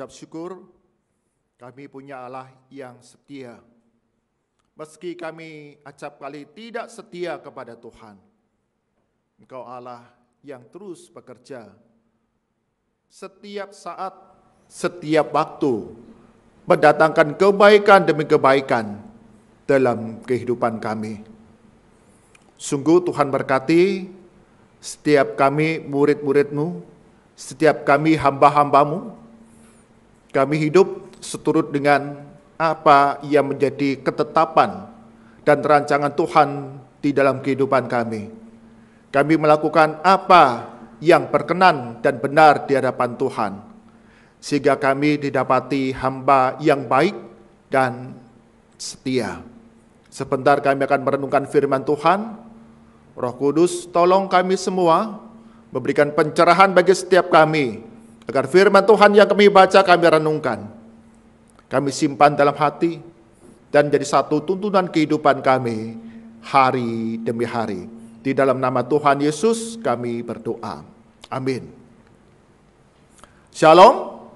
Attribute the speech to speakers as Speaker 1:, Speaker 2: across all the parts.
Speaker 1: mengucap syukur, kami punya Allah yang setia. Meski kami acap kali tidak setia kepada Tuhan, Engkau Allah yang terus bekerja. Setiap saat, setiap waktu, mendatangkan kebaikan demi kebaikan dalam kehidupan kami. Sungguh Tuhan berkati setiap kami murid-murid-Mu, setiap kami hamba-hamba-Mu. Kami hidup seturut dengan apa yang menjadi ketetapan dan rancangan Tuhan di dalam kehidupan kami. Kami melakukan apa yang berkenan dan benar di hadapan Tuhan, sehingga kami didapati hamba yang baik dan setia. Sebentar kami akan merenungkan firman Tuhan. Roh Kudus, tolong kami semua memberikan pencerahan bagi setiap kami, agar firman Tuhan yang kami baca, kami renungkan, kami simpan dalam hati, dan jadi satu tuntunan kehidupan kami hari demi hari. Di dalam nama Tuhan Yesus kami berdoa. Amin. Shalom.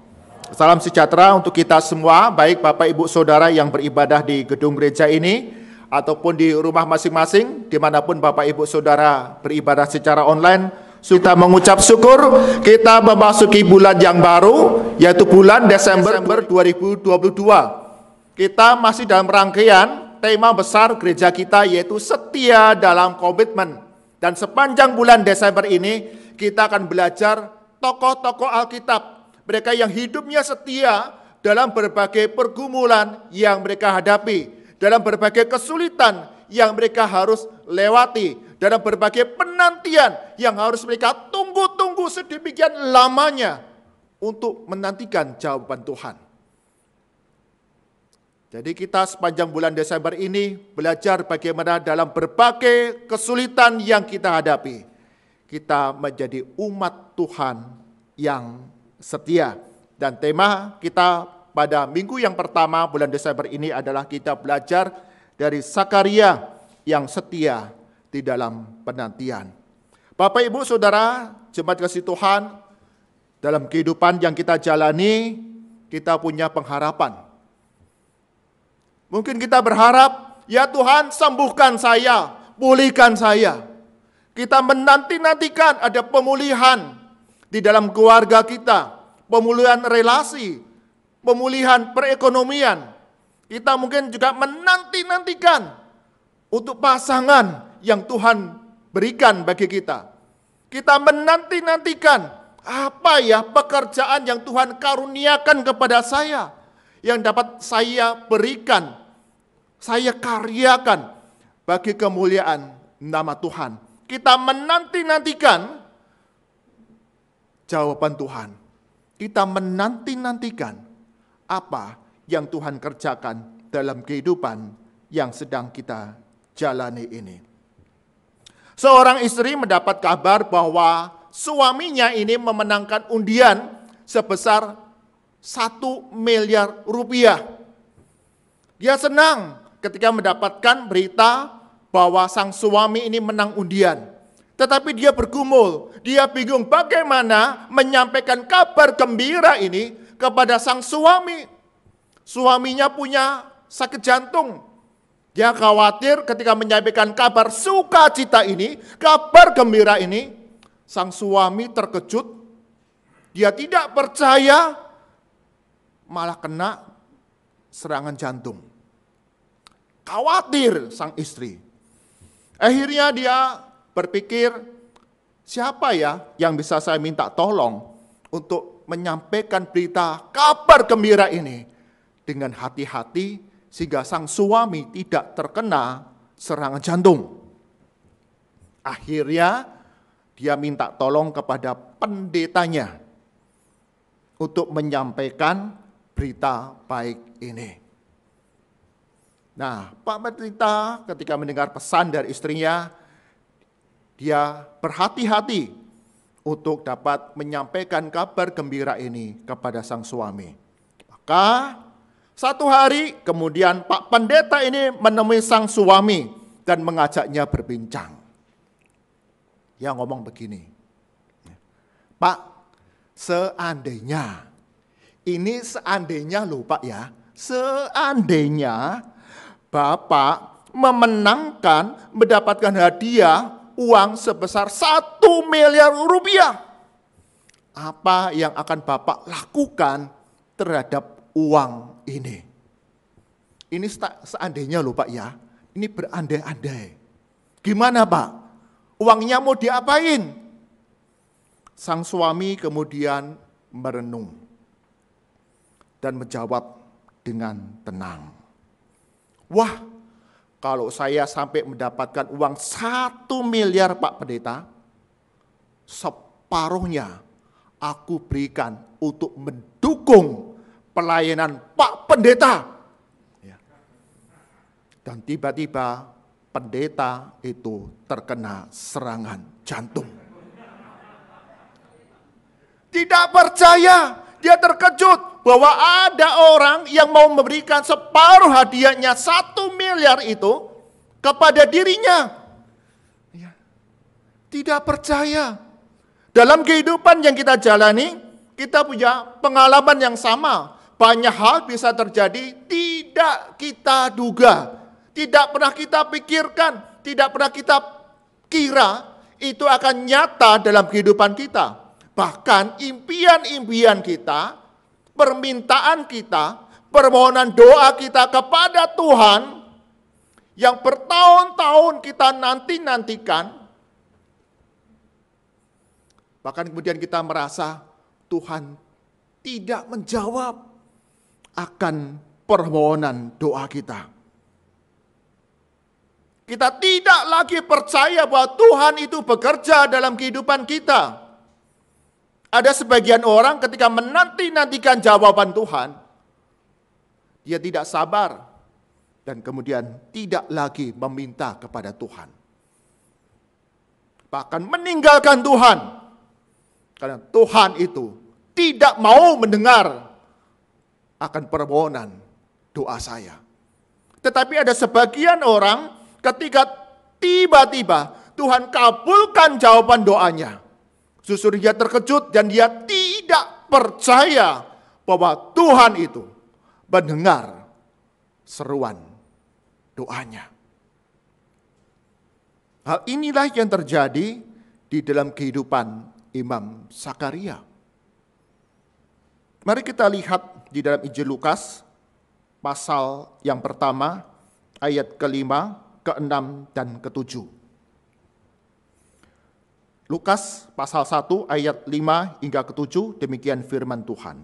Speaker 1: Salam sejahtera untuk kita semua, baik Bapak Ibu Saudara yang beribadah di gedung gereja ini, ataupun di rumah masing-masing, dimanapun Bapak Ibu Saudara beribadah secara online. Kita mengucap syukur, kita memasuki bulan yang baru, yaitu bulan Desember 2022. Kita masih dalam rangkaian tema besar gereja kita, yaitu setia dalam komitmen. Dan sepanjang bulan Desember ini, kita akan belajar tokoh-tokoh Alkitab, mereka yang hidupnya setia dalam berbagai pergumulan yang mereka hadapi, dalam berbagai kesulitan yang mereka harus lewati, dalam berbagai penantian yang harus mereka tunggu-tunggu sedemikian lamanya untuk menantikan jawaban Tuhan. Jadi kita sepanjang bulan Desember ini belajar bagaimana dalam berbagai kesulitan yang kita hadapi, kita menjadi umat Tuhan yang setia. Dan tema kita pada minggu yang pertama bulan Desember ini adalah kita belajar dari Sakaria yang setia di dalam penantian. Bapak Ibu Saudara, jemaat kasih Tuhan, dalam kehidupan yang kita jalani, kita punya pengharapan. Mungkin kita berharap, ya Tuhan sembuhkan saya, pulihkan saya. Kita menanti-nantikan ada pemulihan di dalam keluarga kita, pemulihan relasi, pemulihan perekonomian. Kita mungkin juga menanti-nantikan untuk pasangan yang Tuhan berikan bagi kita. Kita menanti-nantikan apa ya pekerjaan yang Tuhan karuniakan kepada saya, yang dapat saya berikan, saya karyakan bagi kemuliaan nama Tuhan. Kita menanti-nantikan jawaban Tuhan. Kita menanti-nantikan apa yang Tuhan kerjakan dalam kehidupan yang sedang kita jalani ini. Seorang istri mendapat kabar bahwa suaminya ini memenangkan undian sebesar 1 miliar rupiah. Dia senang ketika mendapatkan berita bahwa sang suami ini menang undian. Tetapi dia bergumul, dia bingung bagaimana menyampaikan kabar gembira ini kepada sang suami. Suaminya punya sakit jantung. Dia khawatir ketika menyampaikan kabar sukacita ini, kabar gembira ini, sang suami terkejut. Dia tidak percaya, malah kena serangan jantung. Khawatir sang istri. Akhirnya dia berpikir, siapa ya yang bisa saya minta tolong untuk menyampaikan berita kabar gembira ini dengan hati-hati sehingga sang suami tidak terkena serangan jantung. Akhirnya dia minta tolong kepada pendetanya untuk menyampaikan berita baik ini. Nah, Pak Pendeta ketika mendengar pesan dari istrinya, dia berhati-hati untuk dapat menyampaikan kabar gembira ini kepada sang suami. Maka satu hari kemudian Pak Pendeta ini menemui sang suami dan mengajaknya berbincang. Dia ngomong begini, Pak, seandainya Ini seandainya loh Pak ya, seandainya Bapak memenangkan, mendapatkan hadiah uang sebesar 1 miliar rupiah. Apa yang akan Bapak lakukan terhadap uang ini? Ini seandainya loh Pak ya, ini berandai-andai. Gimana Pak? Uangnya mau diapain? Sang suami kemudian merenung dan menjawab dengan tenang. Wah, kalau saya sampai mendapatkan uang 1 miliar Pak Pendeta, separuhnya aku berikan untuk mendukung pelayanan Pak Pendeta. Dan tiba-tiba pendeta itu terkena serangan jantung. Tidak percaya, dia terkejut bahwa ada orang yang mau memberikan separuh hadiahnya 1 miliar itu kepada dirinya. Tidak percaya. Dalam kehidupan yang kita jalani, kita punya pengalaman yang sama. Banyak hal bisa terjadi tidak kita duga. Tidak pernah kita pikirkan, tidak pernah kita kira itu akan nyata dalam kehidupan kita. Bahkan impian-impian kita, permintaan kita, permohonan doa kita kepada Tuhan yang bertahun-tahun kita nanti-nantikan, bahkan kemudian kita merasa Tuhan tidak menjawab akan permohonan doa kita. Kita tidak lagi percaya bahwa Tuhan itu bekerja dalam kehidupan kita. Ada sebagian orang ketika menanti-nantikan jawaban Tuhan, dia tidak sabar dan kemudian tidak lagi meminta kepada Tuhan. Bahkan meninggalkan Tuhan. Karena Tuhan itu tidak mau mendengar akan permohonan doa saya. Tetapi ada sebagian orang ketika tiba-tiba Tuhan kabulkan jawaban doanya, justru dia terkejut dan dia tidak percaya bahwa Tuhan itu mendengar seruan doanya. Hal inilah yang terjadi di dalam kehidupan Imam Sakaria. Mari kita lihat di dalam Injil Lukas pasal yang pertama ayat ke-5, ke-6, dan ke-7. Lukas pasal 1 ayat 5 hingga ke-7, demikian firman Tuhan.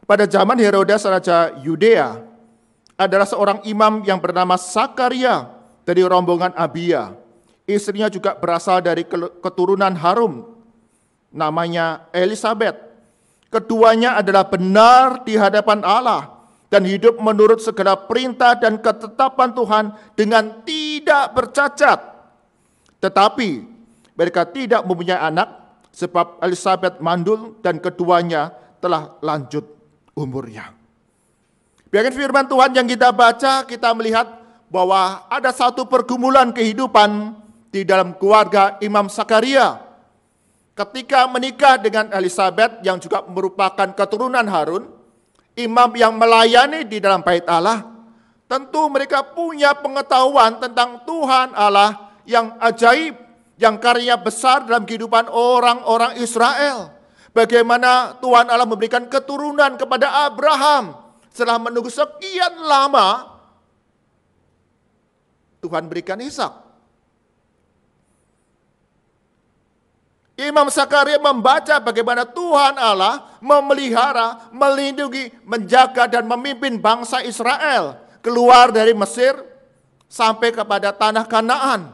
Speaker 1: Pada zaman Herodes Raja Yudea, adalah seorang imam yang bernama Sakaria dari rombongan Abia. Istrinya juga berasal dari keturunan Harum, namanya Elisabet. Keduanya adalah benar di hadapan Allah dan hidup menurut segala perintah dan ketetapan Tuhan dengan tidak bercacat. Tetapi mereka tidak mempunyai anak sebab Elisabet mandul dan keduanya telah lanjut umurnya. Biarkan firman Tuhan yang kita baca, kita melihat bahwa ada satu pergumulan kehidupan di dalam keluarga Imam Sakaria. Ketika menikah dengan Elisabet yang juga merupakan keturunan Harun, imam yang melayani di dalam bait Allah, tentu mereka punya pengetahuan tentang Tuhan Allah yang ajaib, yang karyanya besar dalam kehidupan orang-orang Israel. Bagaimana Tuhan Allah memberikan keturunan kepada Abraham. Setelah menunggu sekian lama, Tuhan berikan Ishak. Imam Sakaria membaca bagaimana Tuhan Allah memelihara, melindungi, menjaga dan memimpin bangsa Israel keluar dari Mesir sampai kepada tanah Kanaan.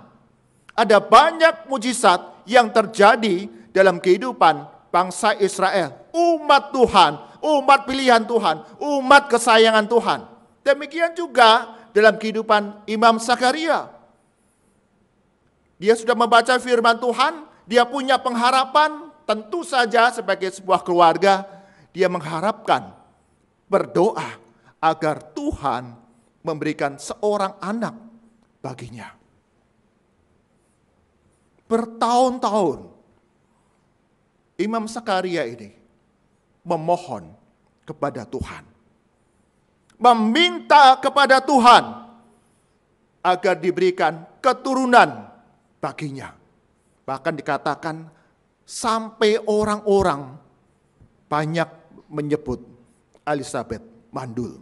Speaker 1: Ada banyak mujizat yang terjadi dalam kehidupan bangsa Israel, umat Tuhan, umat pilihan Tuhan, umat kesayangan Tuhan. Demikian juga dalam kehidupan Imam Sakaria. Dia sudah membaca firman Tuhan, dia punya pengharapan, tentu saja sebagai sebuah keluarga, dia mengharapkan, berdoa agar Tuhan memberikan seorang anak baginya. Bertahun-tahun, Imam Sakaria ini memohon kepada Tuhan, meminta kepada Tuhan agar diberikan keturunan baginya. Bahkan dikatakan sampai orang-orang banyak menyebut Elizabeth mandul.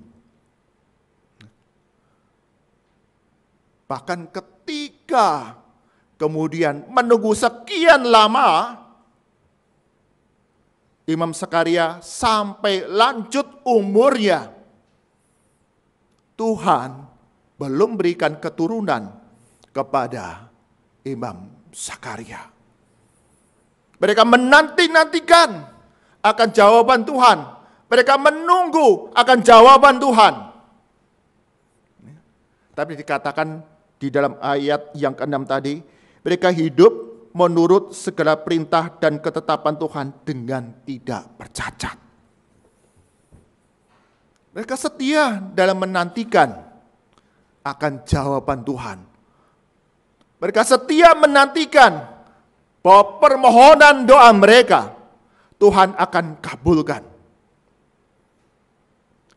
Speaker 1: Bahkan ketika kemudian menunggu sekian lama, Imam Sakaria sampai lanjut umurnya, Tuhan belum berikan keturunan kepada Imam Sakaria. Mereka menanti-nantikan akan jawaban Tuhan. Mereka menunggu akan jawaban Tuhan. Tapi dikatakan di dalam ayat yang ke-6 tadi, mereka hidup menurut segala perintah dan ketetapan Tuhan dengan tidak bercacat. Mereka setia dalam menantikan akan jawaban Tuhan. Mereka setia menantikan bahwa permohonan doa mereka Tuhan akan kabulkan.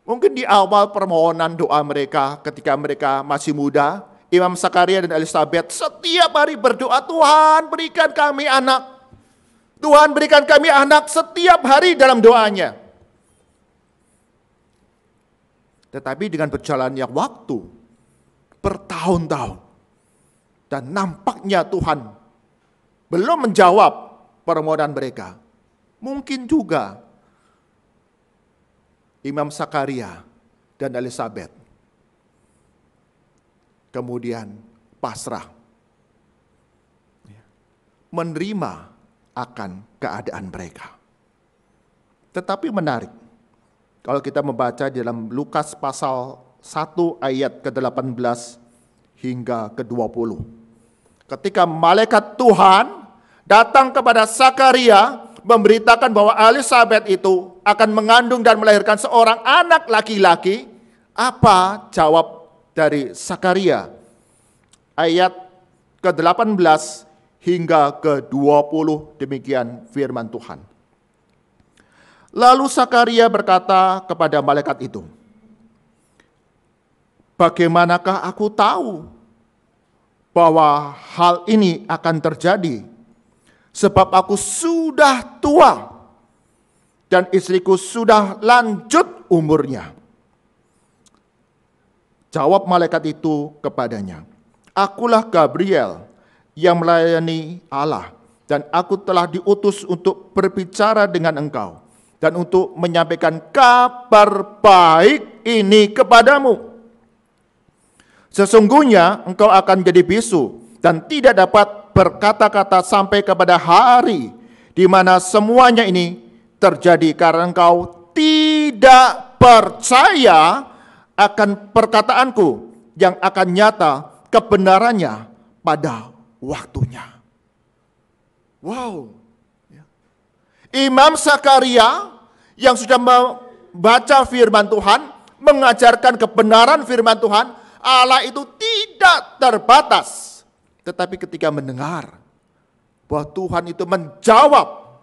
Speaker 1: Mungkin di awal permohonan doa mereka ketika mereka masih muda, Imam Sakaria dan Elizabeth setiap hari berdoa, Tuhan berikan kami anak. Tuhan berikan kami anak setiap hari dalam doanya. Tetapi dengan berjalannya waktu, bertahun-tahun, dan nampaknya Tuhan belum menjawab permohonan mereka. Mungkin juga Imam Sakaria dan Elizabeth kemudian pasrah, menerima akan keadaan mereka. Tetapi menarik, kalau kita membaca di dalam Lukas pasal 1 ayat ke-18 hingga ke-20. Ketika malaikat Tuhan datang kepada Sakaria memberitakan bahwa Elizabeth itu akan mengandung dan melahirkan seorang anak laki-laki, apa jawab dari Sakaria? Ayat ke-18 hingga ke-20 demikian firman Tuhan. Lalu Sakaria berkata kepada malaikat itu, bagaimanakah aku tahu bahwa hal ini akan terjadi? Sebab aku sudah tua dan istriku sudah lanjut umurnya. Jawab malaikat itu kepadanya, akulah Gabriel yang melayani Allah, dan aku telah diutus untuk berbicara dengan engkau dan untuk menyampaikan kabar baik ini kepadamu. Sesungguhnya engkau akan jadi bisu dan tidak dapat berkata-kata sampai kepada hari di mana semuanya ini terjadi, karena engkau tidak percaya akan perkataanku yang akan nyata kebenarannya pada waktunya. Wow. Imam Sakaria yang sudah membaca firman Tuhan, mengajarkan kebenaran firman Tuhan, Allah itu tidak terbatas. Tetapi ketika mendengar bahwa Tuhan itu menjawab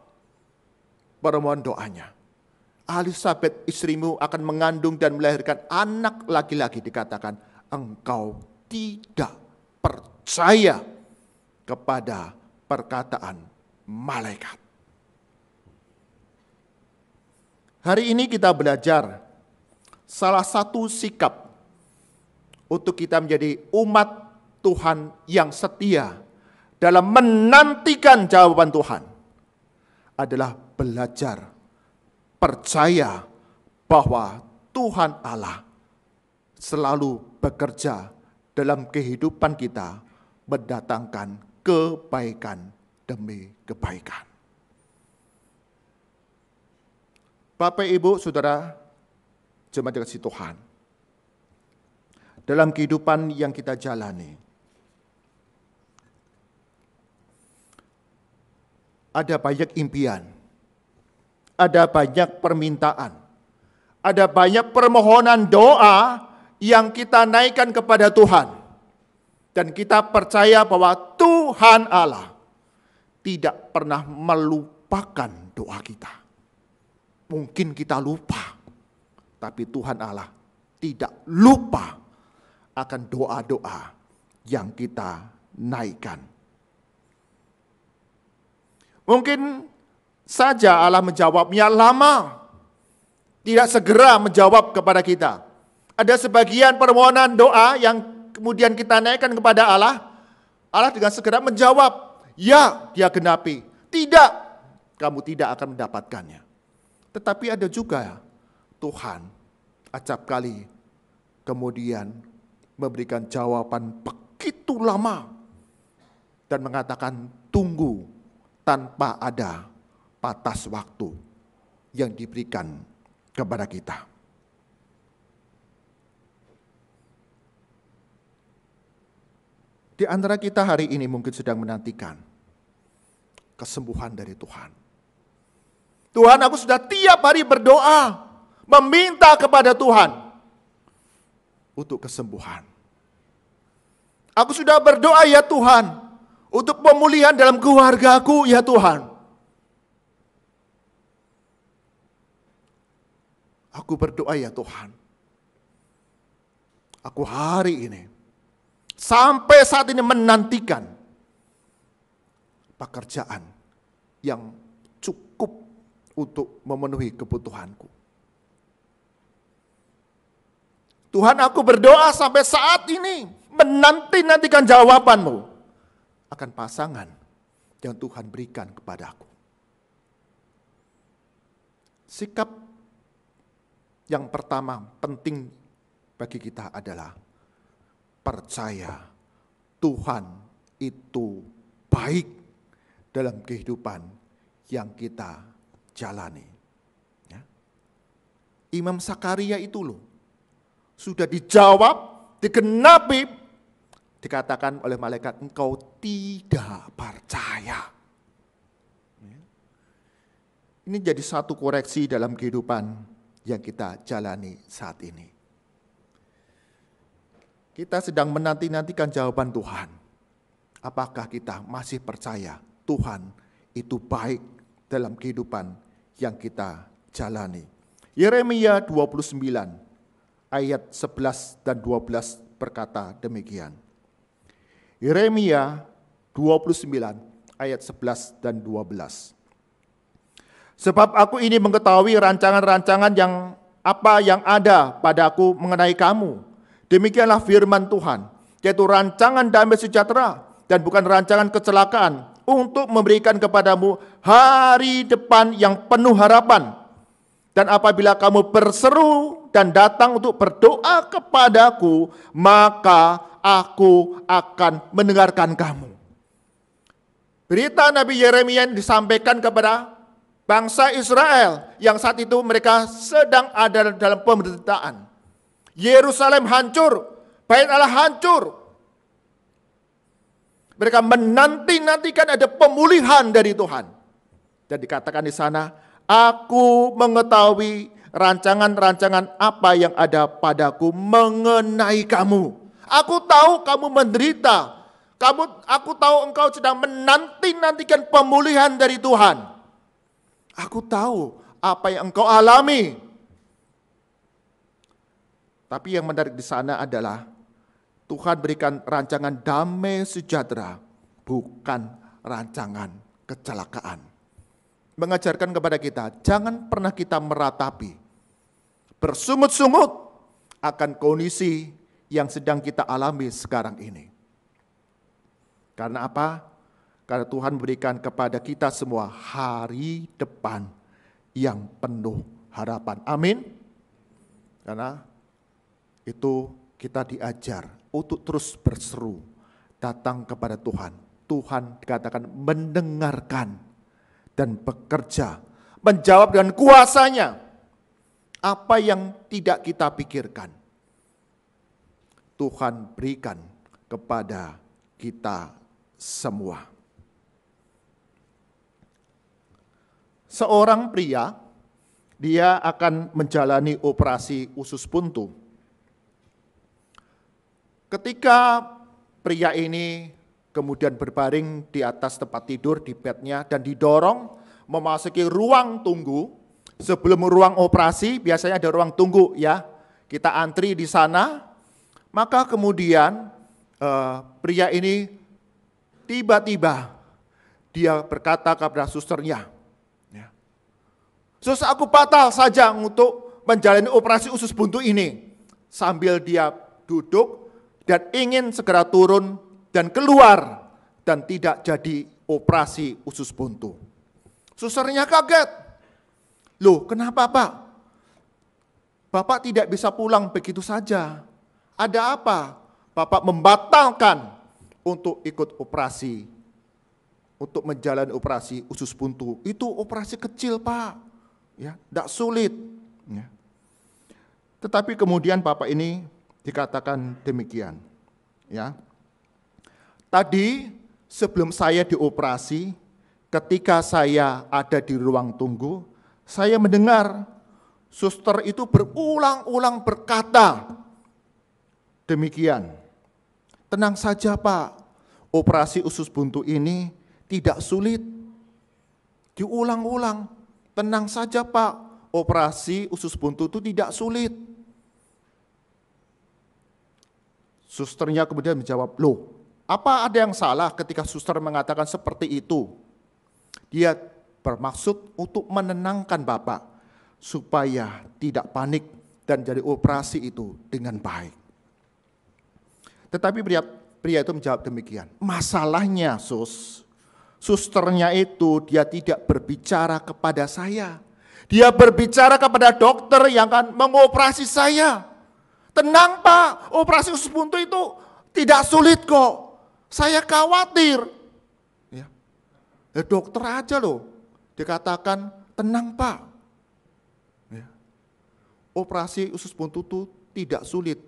Speaker 1: permohonan doanya, Elizabeth istrimu akan mengandung dan melahirkan anak laki-laki, dikatakan engkau tidak percaya kepada perkataan malaikat. Hari ini kita belajar salah satu sikap untuk kita menjadi umat Tuhan yang setia dalam menantikan jawaban Tuhan adalah belajar percaya bahwa Tuhan Allah selalu bekerja dalam kehidupan kita, mendatangkan kebaikan demi kebaikan. Bapak, Ibu, Saudara, jemaat dikasihi Tuhan, dalam kehidupan yang kita jalani, ada banyak impian, ada banyak permintaan, ada banyak permohonan doa yang kita naikkan kepada Tuhan. Dan kita percaya bahwa Tuhan Allah tidak pernah melupakan doa kita. Mungkin kita lupa, tapi Tuhan Allah tidak lupa akan doa-doa yang kita naikkan. Mungkin saja Allah menjawabnya lama, tidak segera menjawab kepada kita. Ada sebagian permohonan doa yang kemudian kita naikkan kepada Allah, Allah dengan segera menjawab, ya, dia genapi. Tidak, kamu tidak akan mendapatkannya. Tetapi ada juga Tuhan acap kali kemudian memberikan jawaban begitu lama dan mengatakan tunggu tanpa ada batas waktu yang diberikan kepada kita. Di antara kita hari ini mungkin sedang menantikan kesembuhan dari Tuhan. Tuhan, aku sudah tiap hari berdoa, meminta kepada Tuhan untuk kesembuhan. Aku sudah berdoa ya Tuhan, untuk pemulihan dalam keluargaku ya Tuhan. Aku berdoa ya Tuhan. Aku hari ini sampai saat ini menantikan pekerjaan yang cukup untuk memenuhi kebutuhanku. Tuhan, aku berdoa sampai saat ini menanti-nantikan jawabanmu akan pasangan yang Tuhan berikan kepadaku. Sikap yang pertama penting bagi kita adalah percaya Tuhan itu baik dalam kehidupan yang kita jalani. Ya. Imam Sakaria itu loh, sudah dijawab, digenapi, dikatakan oleh malaikat, engkau tidak percaya. Ya. Ini jadi satu koreksi dalam kehidupan yang kita jalani saat ini. Kita sedang menanti-nantikan jawaban Tuhan. Apakah kita masih percaya Tuhan itu baik dalam kehidupan yang kita jalani? Yeremia 29 ayat 11 dan 12 berkata demikian. Yeremia 29 ayat 11 dan 12. Sebab aku ini mengetahui rancangan-rancangan yang ada padaku mengenai kamu. Demikianlah firman Tuhan, yaitu rancangan damai sejahtera dan bukan rancangan kecelakaan, untuk memberikan kepadamu hari depan yang penuh harapan. Dan apabila kamu berseru dan datang untuk berdoa kepadaku, maka aku akan mendengarkan kamu. Berita Nabi Yeremia disampaikan kepada bangsa Israel yang saat itu mereka sedang ada dalam pemerintahan. Yerusalem hancur, Bait Allah hancur. Mereka menanti-nantikan ada pemulihan dari Tuhan. Dan dikatakan di sana, aku mengetahui rancangan-rancangan apa yang ada padaku mengenai kamu. Aku tahu kamu menderita. Aku tahu engkau sedang menanti-nantikan pemulihan dari Tuhan. Aku tahu apa yang engkau alami. Tapi yang menarik di sana adalah Tuhan berikan rancangan damai sejahtera, bukan rancangan kecelakaan. Mengajarkan kepada kita, jangan pernah kita meratapi, bersungut-sungut akan kondisi yang sedang kita alami sekarang ini. Karena apa? Karena Tuhan berikan kepada kita semua hari depan yang penuh harapan. Amin. Karena itu kita diajar untuk terus berseru, datang kepada Tuhan. Tuhan dikatakan mendengarkan dan bekerja, menjawab dengan kuasanya apa yang tidak kita pikirkan. Tuhan berikan kepada kita semua. Seorang pria, dia akan menjalani operasi usus buntu. Ketika pria ini kemudian berbaring di atas tempat tidur di bednya dan didorong memasuki ruang tunggu, sebelum ruang operasi biasanya ada ruang tunggu ya. Kita antri di sana, maka kemudian pria ini tiba-tiba dia berkata kepada susternya, "Sus, aku batal saja untuk menjalani operasi usus buntu ini." Sambil dia duduk dan ingin segera turun dan keluar dan tidak jadi operasi usus buntu. Susternya kaget. "Loh, kenapa Pak? Bapak tidak bisa pulang begitu saja. Ada apa? Bapak membatalkan untuk ikut operasi, untuk menjalani operasi usus buntu. Itu operasi kecil Pak, ya, tidak sulit." Ya. Tetapi kemudian Bapak ini dikatakan demikian. Ya. Tadi sebelum saya dioperasi, ketika saya ada di ruang tunggu, saya mendengar suster itu berulang-ulang berkata demikian, "Tenang saja Pak, operasi usus buntu ini tidak sulit." Diulang-ulang, "Tenang saja Pak, operasi usus buntu itu tidak sulit." Susternya kemudian menjawab, "Loh, apa ada yang salah ketika suster mengatakan seperti itu?" Dia bermaksud untuk menenangkan Bapak supaya tidak panik dan jadi operasi itu dengan baik. Tetapi pria itu menjawab demikian, "Masalahnya susternya itu dia tidak berbicara kepada saya. Dia berbicara kepada dokter yang akan mengoperasi saya. Tenang Pak, operasi usus buntu itu tidak sulit kok. Saya khawatir." Ya. Dokter aja loh dikatakan tenang Pak. Ya. Operasi usus buntu itu tidak sulit.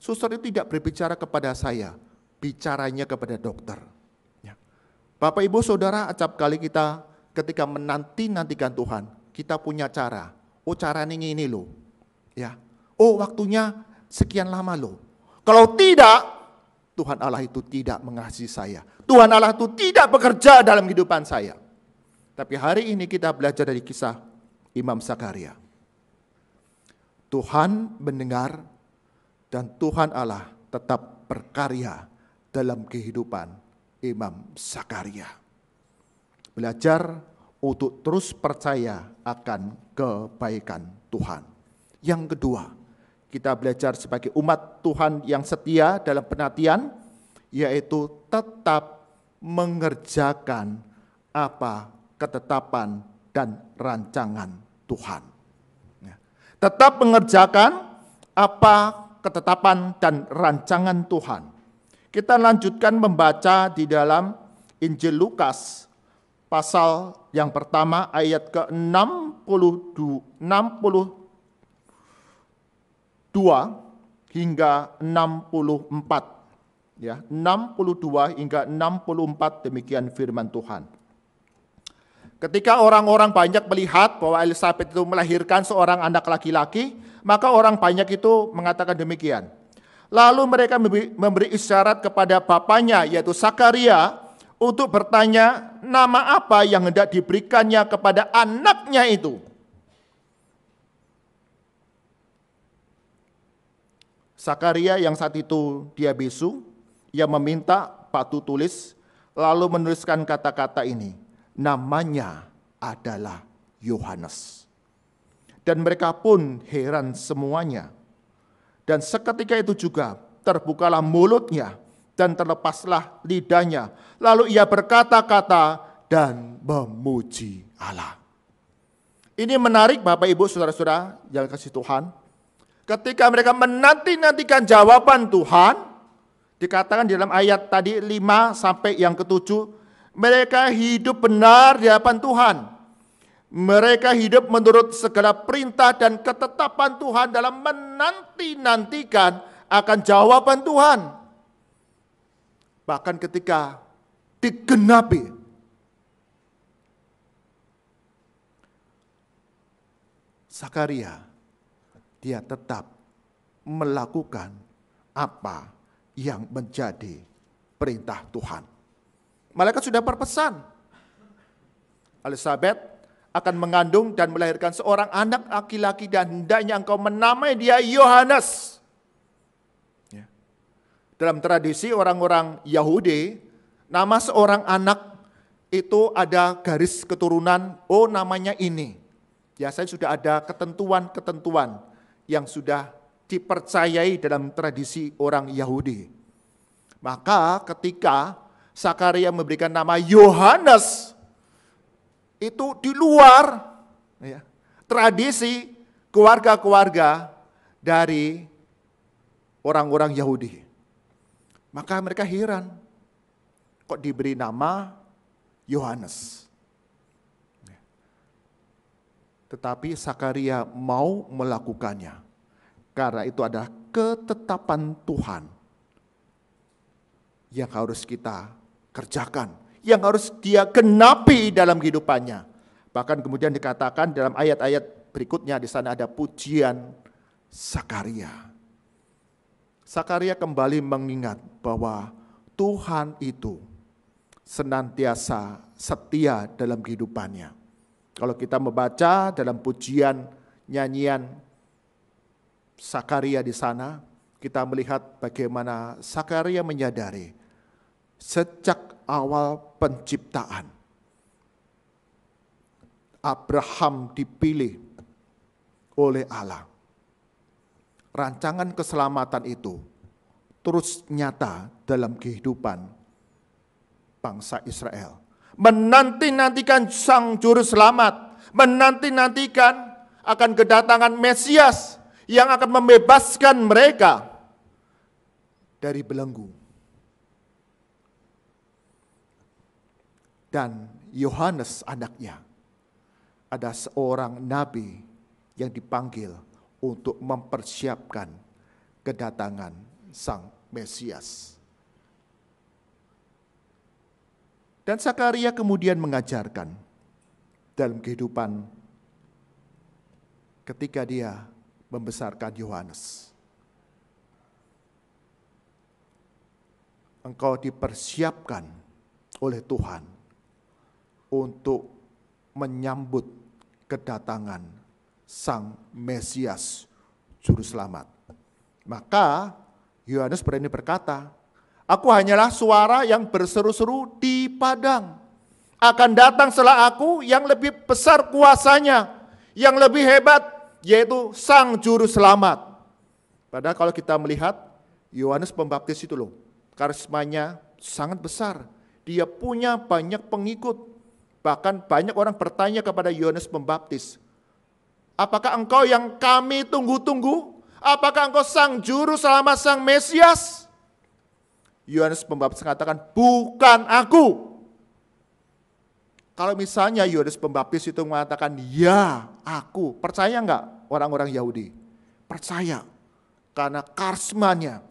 Speaker 1: Suster itu tidak berbicara kepada saya, bicaranya kepada dokter. Ya. Bapak Ibu Saudara, acap kali kita ketika menantikan Tuhan, kita punya cara. Oh, caranya ini loh. Ya. Oh, waktunya sekian lama loh. Kalau tidak, Tuhan Allah itu tidak mengasihi saya. Tuhan Allah itu tidak bekerja dalam kehidupan saya. Tapi hari ini kita belajar dari kisah Imam Zakaria. Tuhan mendengar dan Tuhan Allah tetap berkarya dalam kehidupan Imam Zakaria. Belajar untuk terus percaya akan kebaikan Tuhan. Yang kedua, kita belajar sebagai umat Tuhan yang setia dalam penantian, yaitu tetap mengerjakan apa ketetapan dan rancangan Tuhan. Tetap mengerjakan apa ketetapan dan rancangan Tuhan. Kita lanjutkan membaca di dalam Injil Lukas, pasal yang pertama ayat ke-62 hingga 64. Ya, 62 hingga 64 demikian firman Tuhan. Ketika orang-orang banyak melihat bahwa Elisabet itu melahirkan seorang anak laki-laki, maka orang banyak itu mengatakan demikian. Lalu mereka memberi isyarat kepada bapaknya yaitu Zakaria untuk bertanya nama apa yang hendak diberikannya kepada anaknya itu. Zakaria yang saat itu dia bisu, ia meminta batu tulis, lalu menuliskan kata-kata ini, namanya adalah Yohanes. Dan mereka pun heran semuanya. Dan seketika itu juga terbukalah mulutnya dan terlepaslah lidahnya. Lalu ia berkata-kata dan memuji Allah. Ini menarik Bapak Ibu Saudara-saudara yang kasih Tuhan. Ketika mereka menanti-nantikan jawaban Tuhan, dikatakan di dalam ayat tadi 5 sampai yang ke-7, mereka hidup benar di hadapan Tuhan. Mereka hidup menurut segala perintah dan ketetapan Tuhan dalam menanti-nantikan akan jawaban Tuhan. Bahkan ketika digenapi, Zakaria dia tetap melakukan apa yang menjadi perintah Tuhan. Malaikat sudah berpesan, Elisabet akan mengandung dan melahirkan seorang anak laki-laki dan hendaknya engkau menamai dia Yohanes. Ya. Dalam tradisi orang-orang Yahudi, nama seorang anak itu ada garis keturunan, oh namanya ini. Biasanya sudah ada ketentuan-ketentuan yang sudah dipercayai dalam tradisi orang Yahudi. Maka ketika Sakaria memberikan nama Yohanes, itu di luar ya, tradisi keluarga-keluarga dari orang-orang Yahudi. Maka mereka heran, kok diberi nama Yohanes. Tetapi Sakaria mau melakukannya, karena itu adalah ketetapan Tuhan yang harus kita kerjakan, yang harus dia genapi dalam kehidupannya. Bahkan kemudian dikatakan dalam ayat-ayat berikutnya, di sana ada pujian Sakaria. Sakaria kembali mengingat bahwa Tuhan itu senantiasa setia dalam kehidupannya. Kalau kita membaca dalam pujian nyanyian Sakaria di sana, kita melihat bagaimana Sakaria menyadari sejak awal penciptaan, Abraham dipilih oleh Allah. Rancangan keselamatan itu terus nyata dalam kehidupan bangsa Israel. Menanti-nantikan Sang Juru Selamat, menanti-nantikan akan kedatangan Mesias yang akan membebaskan mereka dari belenggu. Dan Yohanes anaknya ada seorang nabi yang dipanggil untuk mempersiapkan kedatangan Sang Mesias. Dan Sakaria kemudian mengajarkan dalam kehidupan ketika dia membesarkan Yohanes. Engkau dipersiapkan oleh Tuhan untuk menyambut kedatangan Sang Mesias Juru Selamat. Maka Yohanes berani berkata, aku hanyalah suara yang berseru-seru di padang. Akan datang setelah aku yang lebih besar kuasanya, yang lebih hebat, yaitu Sang Juru Selamat. Padahal kalau kita melihat Yohanes Pembaptis itu loh, karismanya sangat besar. Dia punya banyak pengikut. Bahkan banyak orang bertanya kepada Yohanes Pembaptis, apakah engkau yang kami tunggu-tunggu? Apakah engkau Sang Juru Selamat, Sang Mesias? Yohanes Pembaptis mengatakan, bukan aku. Kalau misalnya Yohanes Pembaptis itu mengatakan, ya aku, percaya enggak orang-orang Yahudi? Percaya, karena karismanya,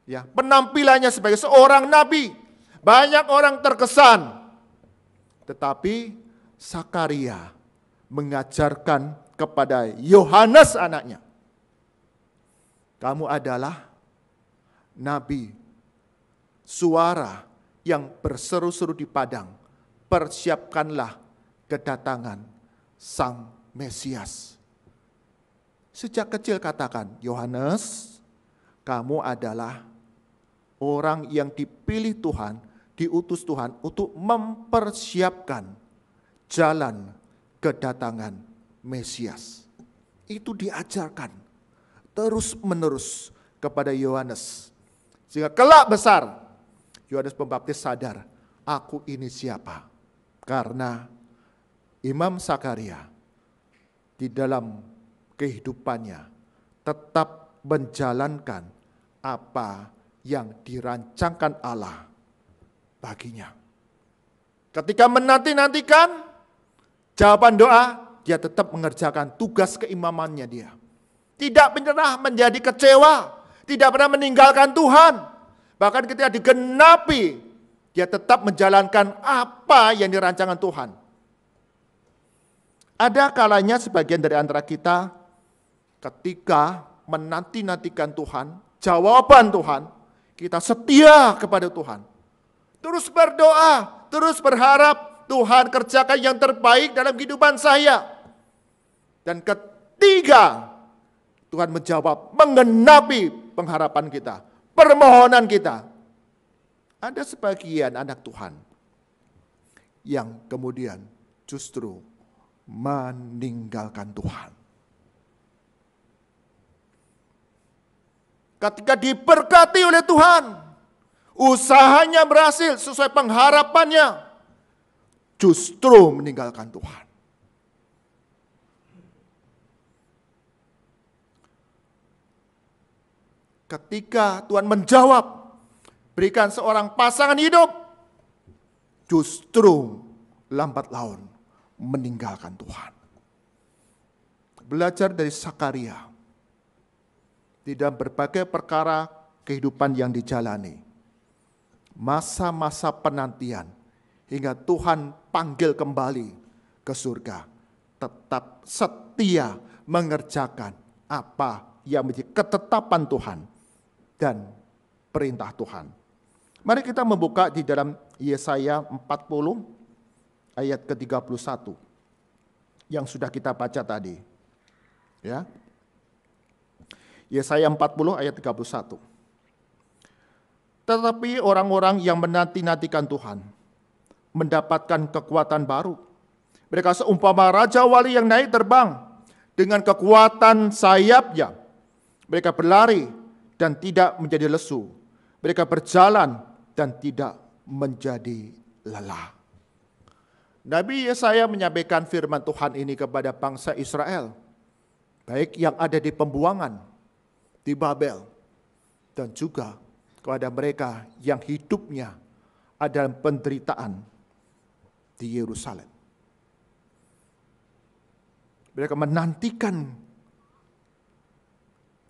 Speaker 1: ya, penampilannya sebagai seorang nabi. Banyak orang terkesan. Tetapi Sakaria mengajarkan kepada Yohanes anaknya, kamu adalah nabi, suara yang berseru-seru di padang, persiapkanlah kedatangan Sang Mesias. Sejak kecil katakan, Yohanes, kamu adalah orang yang dipilih Tuhan, diutus Tuhan untuk mempersiapkan jalan kedatangan Mesias. Itu diajarkan terus-menerus kepada Yohanes. Sehingga kelak besar, Yohanes Pembaptis sadar, aku ini siapa? Karena Imam Sakaria di dalam kehidupannya tetap menjalankan apa yang dirancangkan Allah baginya. Ketika menanti-nantikan jawaban doa, dia tetap mengerjakan tugas keimamannya dia. Tidak pernah menjadi kecewa, tidak pernah meninggalkan Tuhan. Bahkan ketika digenapi, dia tetap menjalankan apa yang dirancangkan Tuhan. Ada kalanya sebagian dari antara kita ketika menanti-nantikan Tuhan, jawaban Tuhan, kita setia kepada Tuhan. Terus berdoa, terus berharap, Tuhan kerjakan yang terbaik dalam kehidupan saya. Dan ketiga, Tuhan menjawab, menggenapi pengharapan kita, permohonan kita. Ada sebagian anak Tuhan yang kemudian justru meninggalkan Tuhan. Ketika diberkati oleh Tuhan, usahanya berhasil sesuai pengharapannya, justru meninggalkan Tuhan. Ketika Tuhan menjawab, berikan seorang pasangan hidup, justru lambat laun meninggalkan Tuhan. Belajar dari Sakaria, di dalam berbagai perkara kehidupan yang dijalani, masa-masa penantian, hingga Tuhan panggil kembali ke surga, tetap setia mengerjakan apa yang menjadi ketetapan Tuhan dan perintah Tuhan. Mari kita membuka di dalam Yesaya 40 ayat ke-31 yang sudah kita baca tadi. Ya. Yesaya 40 ayat 31. Tetapi orang-orang yang menanti-nantikan Tuhan mendapatkan kekuatan baru. Mereka seumpama raja wali yang naik terbang dengan kekuatan sayapnya. Mereka berlari dan tidak menjadi lesu. Mereka berjalan dan tidak menjadi lelah. Nabi Yesaya menyampaikan firman Tuhan ini kepada bangsa Israel, baik yang ada di pembuangan, di Babel, dan juga kepada mereka yang hidupnya ada dalam penderitaan di Yerusalem. Mereka menantikan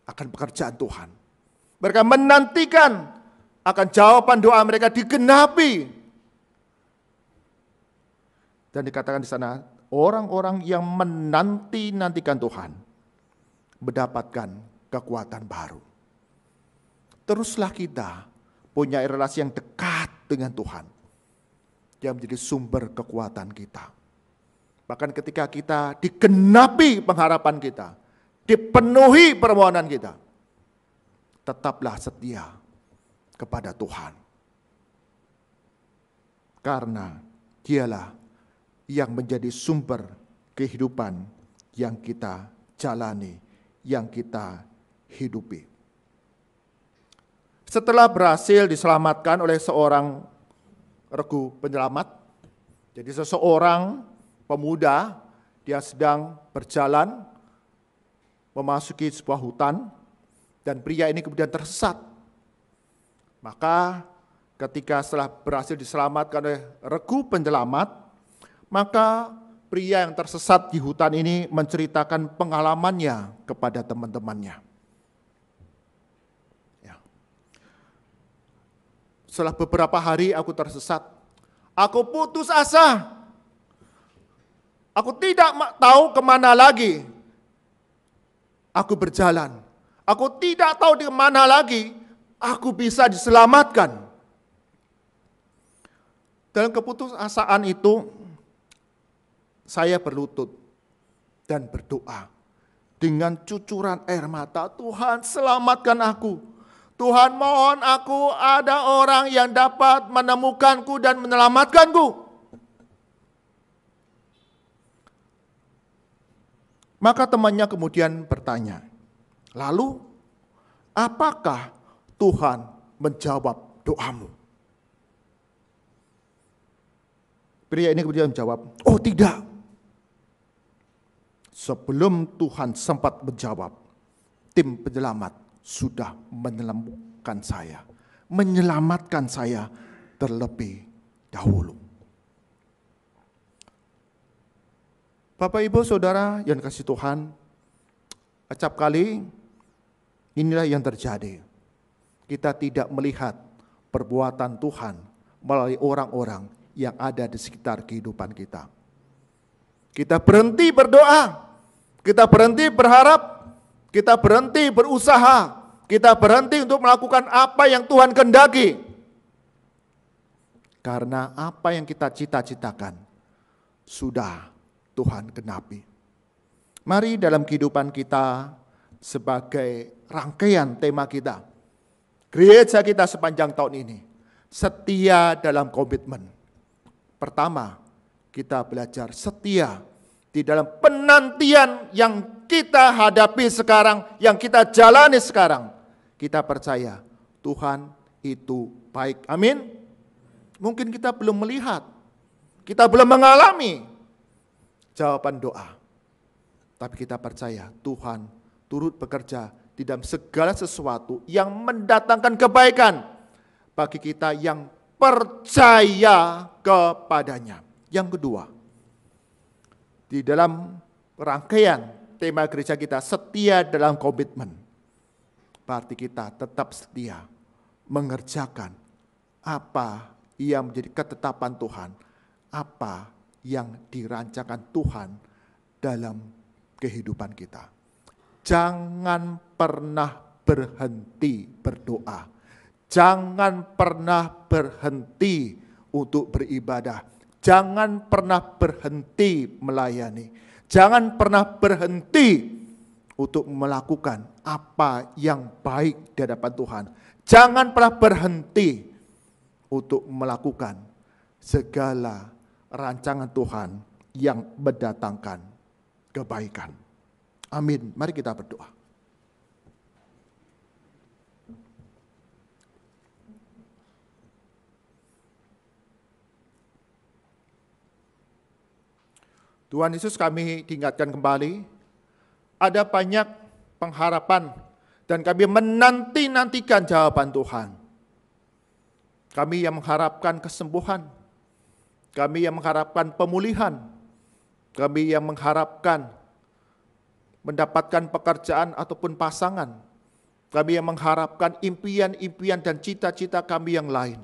Speaker 1: akan pekerjaan Tuhan. Mereka menantikan akan jawaban doa mereka digenapi. Dan dikatakan di sana, orang-orang yang menanti-nantikan Tuhan mendapatkan kekuatan baru. Teruslah kita punya relasi yang dekat dengan Tuhan, yang menjadi sumber kekuatan kita. Bahkan ketika kita digenapi pengharapan kita, dipenuhi permohonan kita, tetaplah setia kepada Tuhan. Karena Dialah yang menjadi sumber kehidupan yang kita jalani, yang kita hidupi. Setelah berhasil diselamatkan oleh seorang regu penyelamat, jadi seseorang pemuda, dia sedang berjalan memasuki sebuah hutan, dan pria ini kemudian tersesat. Maka ketika setelah berhasil diselamatkan oleh regu penyelamat, maka pria yang tersesat di hutan ini menceritakan pengalamannya kepada teman-temannya. Ya. Setelah beberapa hari aku tersesat, aku putus asa. Aku tidak tahu kemana lagi aku berjalan. Aku tidak tahu di mana lagi aku bisa diselamatkan. Dalam keputusasaan itu, saya berlutut dan berdoa dengan cucuran air mata, Tuhan selamatkan aku. Tuhan mohon aku ada orang yang dapat menemukanku dan menyelamatkanku. Maka temannya kemudian bertanya, lalu apakah Tuhan menjawab doamu? Pria ini kemudian menjawab, oh tidak. Sebelum Tuhan sempat menjawab, tim penyelamat sudah menyelamatkan saya terlebih dahulu. Bapak, Ibu, Saudara yang kasih Tuhan, acap kali inilah yang terjadi. Kita tidak melihat perbuatan Tuhan melalui orang-orang yang ada di sekitar kehidupan kita. Kita berhenti berdoa, kita berhenti berharap, kita berhenti berusaha, kita berhenti untuk melakukan apa yang Tuhan kehendaki. Karena apa yang kita cita-citakan sudah Tuhan genapi. Mari dalam kehidupan kita sebagai rangkaian tema kita, gereja kita sepanjang tahun ini, setia dalam komitmen. Pertama, kita belajar setia di dalam penantian yang kita hadapi sekarang, yang kita jalani sekarang. Kita percaya Tuhan itu baik. Amin. Mungkin kita belum melihat, kita belum mengalami jawaban doa. Tapi kita percaya Tuhan turut bekerja di dalam segala sesuatu yang mendatangkan kebaikan bagi kita yang percaya kepadanya. Yang kedua, di dalam rangkaian tema gereja kita, setia dalam komitmen. Berarti kita tetap setia mengerjakan apa yang menjadi ketetapan Tuhan, apa yang dirancangkan Tuhan dalam kehidupan kita. Jangan pernah berhenti berdoa. Jangan pernah berhenti untuk beribadah. Jangan pernah berhenti melayani. Jangan pernah berhenti untuk melakukan apa yang baik di hadapan Tuhan. Jangan pernah berhenti untuk melakukan segala rancangan Tuhan yang mendatangkan kebaikan. Amin. Mari kita berdoa. Tuhan Yesus, kami diingatkan kembali, ada banyak pengharapan dan kami menanti-nantikan jawaban Tuhan. Kami yang mengharapkan kesembuhan, kami yang mengharapkan pemulihan, kami yang mengharapkan mendapatkan pekerjaan ataupun pasangan, kami yang mengharapkan impian-impian dan cita-cita kami yang lain,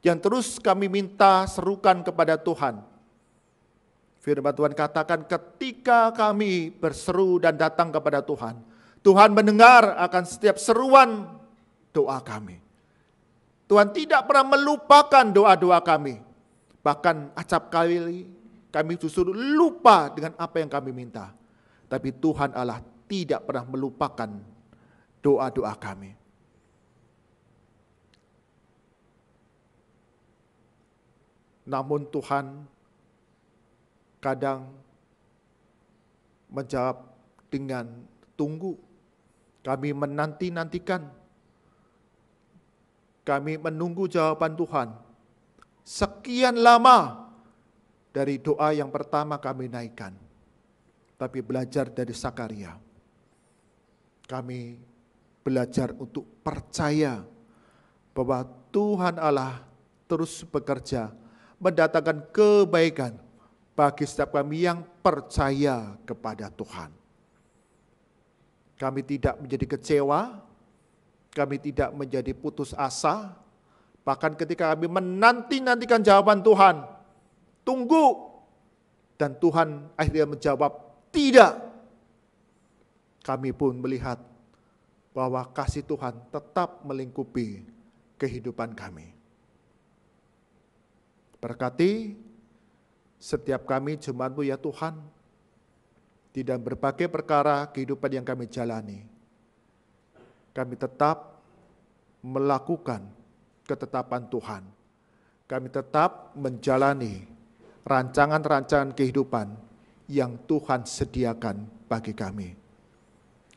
Speaker 1: yang terus kami minta serukan kepada Tuhan. Firman Tuhan katakan ketika kami berseru dan datang kepada Tuhan, Tuhan mendengar akan setiap seruan doa kami. Tuhan tidak pernah melupakan doa-doa kami. Bahkan acap kali kami justru lupa dengan apa yang kami minta. Tapi Tuhan Allah tidak pernah melupakan doa-doa kami. Namun Tuhan kadang menjawab dengan tunggu. Kami menanti-nantikan. Kami menunggu jawaban Tuhan. Sekian lama dari doa yang pertama kami naikkan. Tapi belajar dari Sakaria. Kami belajar untuk percaya bahwa Tuhan Allah terus bekerja mendatangkan kebaikan bagi setiap kami yang percaya kepada Tuhan. Kami tidak menjadi kecewa, kami tidak menjadi putus asa, bahkan ketika kami menanti-nantikan jawaban Tuhan, tunggu, dan Tuhan akhirnya menjawab, tidak. Kami pun melihat bahwa kasih Tuhan tetap melingkupi kehidupan kami. Berkati setiap kami jemaat-Mu ya Tuhan, di dalam berbagai perkara kehidupan yang kami jalani, kami tetap melakukan ketetapan Tuhan. Kami tetap menjalani rancangan-rancangan kehidupan yang Tuhan sediakan bagi kami.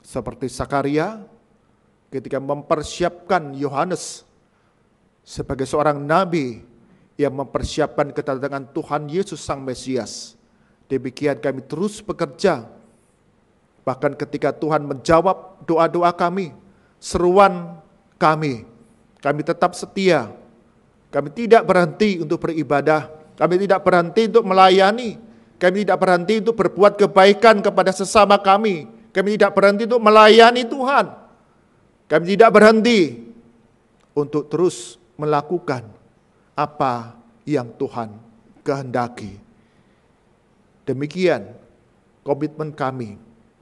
Speaker 1: Seperti Sakaria ketika mempersiapkan Yohanes sebagai seorang nabi yang mempersiapkan kedatangan Tuhan Yesus Sang Mesias. Demikian kami terus bekerja. Bahkan ketika Tuhan menjawab doa-doa kami, seruan kami tetap setia. Kami tidak berhenti untuk beribadah, kami tidak berhenti untuk melayani, kami tidak berhenti untuk berbuat kebaikan kepada sesama kami tidak berhenti untuk melayani Tuhan. Kami tidak berhenti untuk terus melakukan apa yang Tuhan kehendaki. Demikian komitmen kami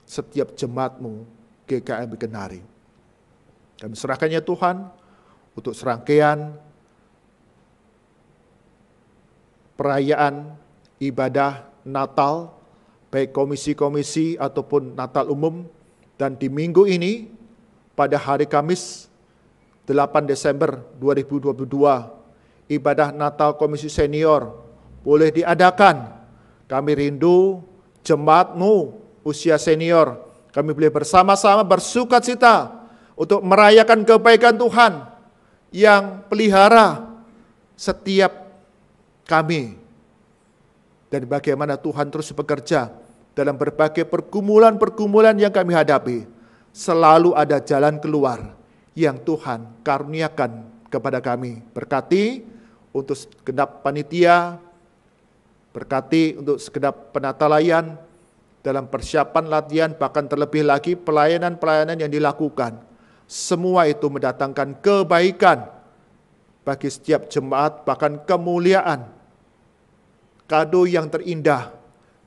Speaker 1: setiap jemaat-Mu GKM Kenari. Kami serahkannya Tuhan untuk serangkaian perayaan ibadah Natal, baik komisi-komisi ataupun Natal umum. Dan di minggu ini, pada hari Kamis 8 Desember 2022, ibadah Natal Komisi Senior boleh diadakan. Kami rindu jemaatmu usia senior. Kami boleh bersama-sama bersukacita untuk merayakan kebaikan Tuhan yang pelihara setiap kami. Dan bagaimana Tuhan terus bekerja dalam berbagai pergumulan-pergumulan yang kami hadapi. Selalu ada jalan keluar yang Tuhan karuniakan kepada kami. Berkati untuk segenap panitia, berkati untuk segenap penatalayan dalam persiapan latihan, bahkan terlebih lagi pelayanan-pelayanan yang dilakukan. Semua itu mendatangkan kebaikan bagi setiap jemaat, bahkan kemuliaan, kado yang terindah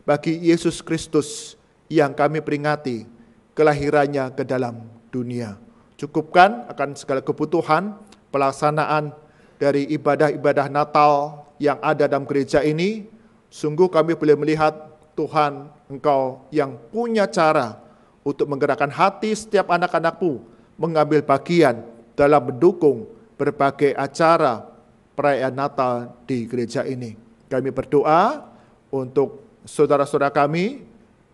Speaker 1: bagi Yesus Kristus yang kami peringati kelahirannya ke dalam dunia. Cukupkan akan segala kebutuhan pelaksanaan dari ibadah-ibadah Natal yang ada dalam gereja ini. Sungguh kami boleh melihat Tuhan, Engkau yang punya cara untuk menggerakkan hati setiap anak-anak-Mu mengambil bagian dalam mendukung berbagai acara perayaan Natal di gereja ini. Kami berdoa untuk saudara-saudara kami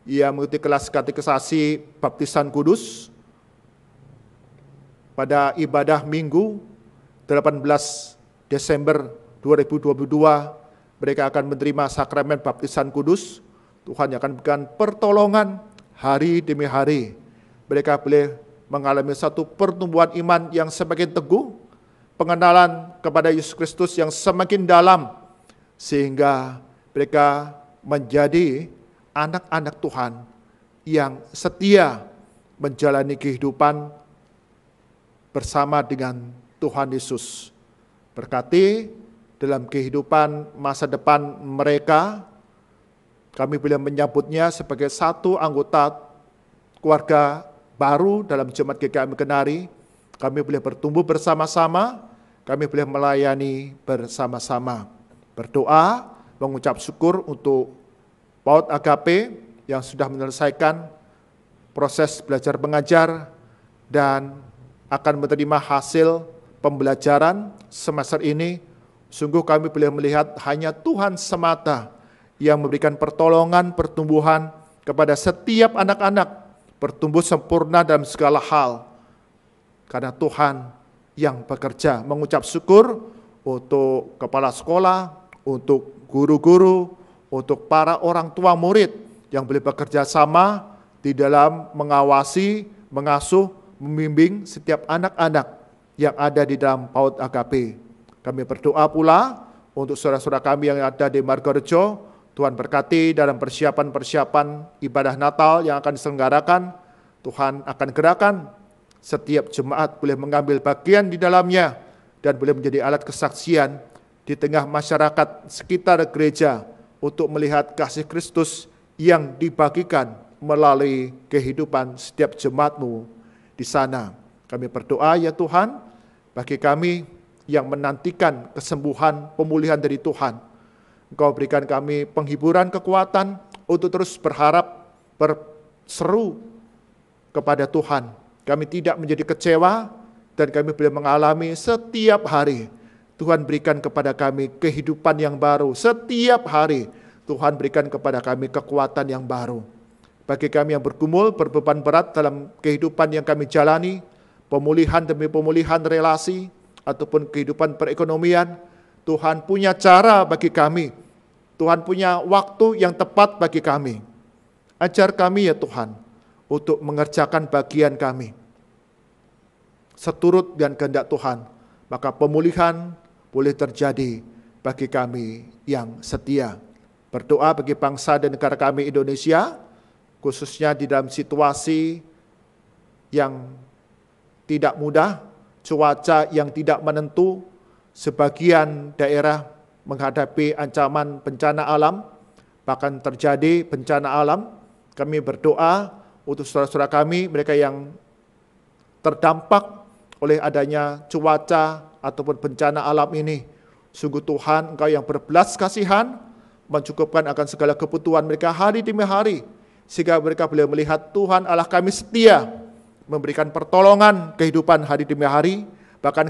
Speaker 1: yang mengikuti kelas katekisasi baptisan kudus pada ibadah Minggu 18 Desember 2022, mereka akan menerima sakramen baptisan kudus. Tuhan yang akan memberikan pertolongan hari demi hari. Mereka boleh mengalami satu pertumbuhan iman yang semakin teguh, pengenalan kepada Yesus Kristus yang semakin dalam, sehingga mereka menjadi anak-anak Tuhan yang setia menjalani kehidupan bersama dengan Tuhan Yesus. Berkati dalam kehidupan masa depan mereka, kami boleh menyambutnya sebagai satu anggota keluarga baru dalam Jemaat GKI Kenari. Kami boleh bertumbuh bersama-sama, kami boleh melayani bersama-sama. Berdoa, mengucap syukur untuk PAUD Agape yang sudah menyelesaikan proses belajar mengajar dan akan menerima hasil pembelajaran semester ini. Sungguh kami boleh melihat hanya Tuhan semata yang memberikan pertolongan, pertumbuhan kepada setiap anak-anak, bertumbuh sempurna dalam segala hal. Karena Tuhan yang bekerja. Mengucap syukur untuk kepala sekolah, untuk guru-guru, untuk para orang tua murid yang boleh bekerja sama di dalam mengawasi, mengasuh, membimbing setiap anak-anak yang ada di dalam PAUD Agape. Kami berdoa pula untuk saudara-saudara kami yang ada di Margorejo. Tuhan berkati dalam persiapan-persiapan ibadah Natal yang akan diselenggarakan. Tuhan akan gerakan setiap jemaat boleh mengambil bagian di dalamnya dan boleh menjadi alat kesaksian di tengah masyarakat sekitar gereja untuk melihat kasih Kristus yang dibagikan melalui kehidupan setiap jemaat-Mu di sana. Kami berdoa ya Tuhan, bagi kami yang menantikan kesembuhan, pemulihan dari Tuhan, Engkau berikan kami penghiburan, kekuatan untuk terus berharap, berseru kepada Tuhan. Kami tidak menjadi kecewa dan kami boleh mengalami setiap hari Tuhan berikan kepada kami kehidupan yang baru. Setiap hari Tuhan berikan kepada kami kekuatan yang baru. Bagi kami yang bergumul, berbeban berat dalam kehidupan yang kami jalani, pemulihan demi pemulihan relasi, ataupun kehidupan perekonomian, Tuhan punya cara bagi kami. Tuhan punya waktu yang tepat bagi kami. Ajar kami ya Tuhan, untuk mengerjakan bagian kami. Seturut dengan kehendak Tuhan, maka pemulihan boleh terjadi bagi kami yang setia. Berdoa bagi bangsa dan negara kami Indonesia, khususnya di dalam situasi yang tidak mudah, cuaca yang tidak menentu, sebagian daerah menghadapi ancaman bencana alam, bahkan terjadi bencana alam. Kami berdoa untuk saudara-saudara kami, mereka yang terdampak oleh adanya cuaca ataupun bencana alam ini. Sungguh Tuhan, Engkau yang berbelas kasihan, mencukupkan akan segala kebutuhan mereka hari demi hari, sehingga mereka boleh melihat Tuhan Allah kami setia, memberikan pertolongan kehidupan hari demi hari, bahkan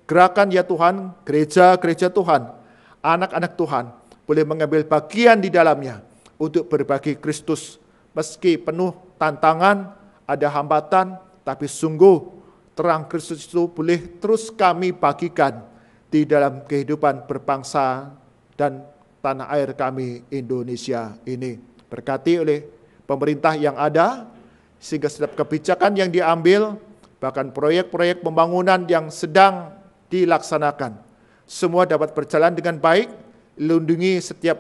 Speaker 1: gerakan ya Tuhan, gereja-gereja Tuhan, anak-anak Tuhan, boleh mengambil bagian di dalamnya untuk berbagi Kristus, meski penuh tantangan, ada hambatan, tapi sungguh terang Kristus itu boleh terus kami bagikan di dalam kehidupan berbangsa dan tanah air kami Indonesia ini. Berkati oleh pemerintah yang ada, sehingga setiap kebijakan yang diambil, bahkan proyek-proyek pembangunan yang sedang dilaksanakan, semua dapat berjalan dengan baik, lindungi setiap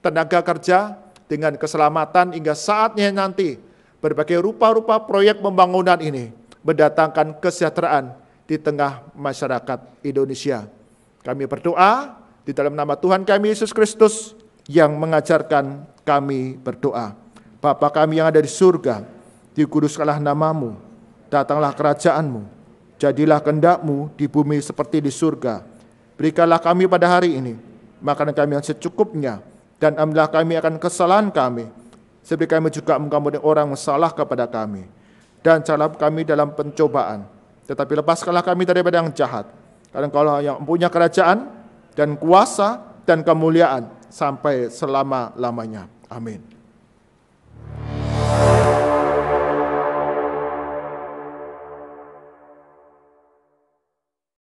Speaker 1: tenaga kerja dengan keselamatan hingga saatnya nanti berbagai rupa-rupa proyek pembangunan ini mendatangkan kesejahteraan di tengah masyarakat Indonesia. Kami berdoa di dalam nama Tuhan kami Yesus Kristus yang mengajarkan kami berdoa. Bapa kami yang ada di surga, dikuduskanlah namamu, datanglah kerajaanmu, jadilah kehendak-Mu di bumi seperti di surga. Berikanlah kami pada hari ini makanan kami yang secukupnya, dan ampunilah kami akan kesalahan kami, seperti kami juga mengampuni orang yang salah kepada kami. Dan janganlah kami dalam pencobaan, tetapi lepaskanlah kami daripada yang jahat. Karena Engkaulah yang punya kerajaan dan kuasa dan kemuliaan sampai selama-lamanya. Amin.